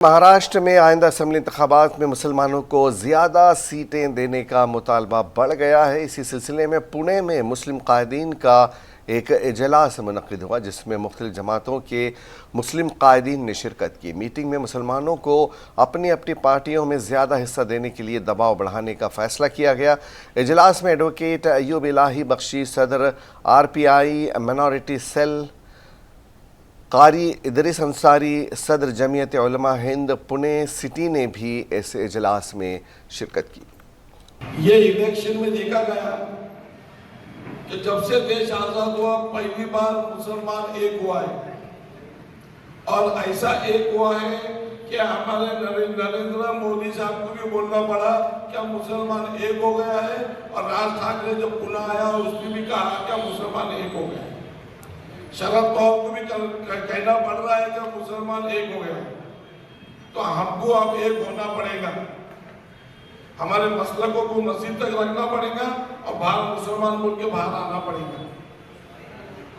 महाराष्ट्र में आइंदा असेंबली इंतखाबात में मुसलमानों को ज़्यादा सीटें देने का मुतालबा बढ़ गया है। इसी सिलसिले में पुणे में मुस्लिम कायदीन का एक इजलास मुनक़िद हुआ, जिसमें मुख्तलिफ जमातों के मुस्लिम कायदीन ने शिरकत की। मीटिंग में मुसलमानों को अपनी अपनी पार्टियों में ज़्यादा हिस्सा देने के लिए दबाव बढ़ाने का फ़ैसला किया गया। इजलास में एडवोकेट अय्यूब इलाही बख्शी, सदर RPI माइनॉरिटी सेल कारी इदरीस अंसारी, सदर जमीयत उलमा हिंद पुणे सिटी ने भी इस इजलास में शिरकत की। ये इलेक्शन में देखा गया कि जब से देश आजाद हुआ पहली बार मुसलमान एक हुआ है, और ऐसा एक हुआ है कि हमारे नरेंद्र मोदी साहब को भी बोलना पड़ा क्या मुसलमान एक हो गया है, और राज ठाकरे जब पुनः आया उसने भी कहा क्या मुसलमान एक हो गया है। शरद पवार को भी कहना पड़ रहा है कि मुसलमान एक हो गया। तो हमको अब एक होना पड़ेगा, हमारे मसलकों को मस्जिद तक रखना पड़ेगा और बाहर मुसलमान मुल्क के बाहर आना पड़ेगा।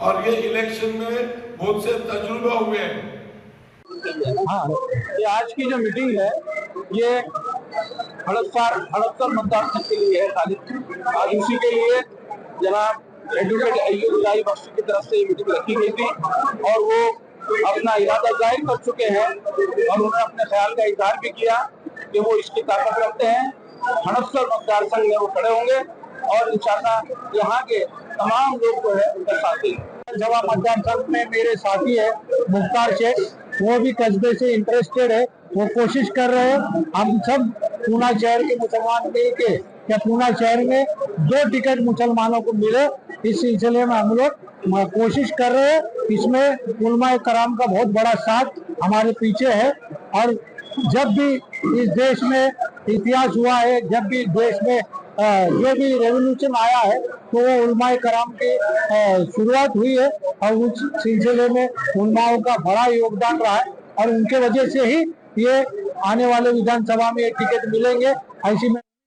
और ये इलेक्शन में बहुत से तजुर्बे हुए हैं। हाँ, ये आज की जो मीटिंग है ये हड़पसर मतदान के लिए है खाली। आज उसी के लिए जनाब एडवोकेट अय्यूब इलाही बख्शी की तरफ से ये मीटिंग रखी गई थी, और वो अपना इरादा जाहिर कर चुके हैं और उन्होंने अपने ख्याल का इजहार भी किया कि वो इसकी ताकत रखते हैं। हड़पसर मतदार संघ में वो खड़े होंगे और इंशाल्लाह यहाँ के तमाम लोग जो है उनका साथी हैं। जवाब मतदार संघ में मेरे साथी है मुख्तार शेख, वो भी कस्बे से इंटरेस्टेड है, वो कोशिश कर रहे हैं हम सब पूना शहर के मुसलमान मिल के क्या पूना शहर में 2 टिकट मुसलमानों को मिले, इस सिलसिले में हम लोग कोशिश कर रहे हैं। इसमें उलमा कराम का बहुत बड़ा साथ हमारे पीछे है, और जब भी इस देश में इतिहास हुआ है, जब भी देश में जो भी रेवोल्यूशन आया है तो वो उलमा कराम की शुरुआत हुई है, और उस सिलसिले में उलमाओं का बड़ा योगदान रहा है, और उनके वजह से ही ये आने वाले विधानसभा में टिकट मिलेंगे। ऐसी में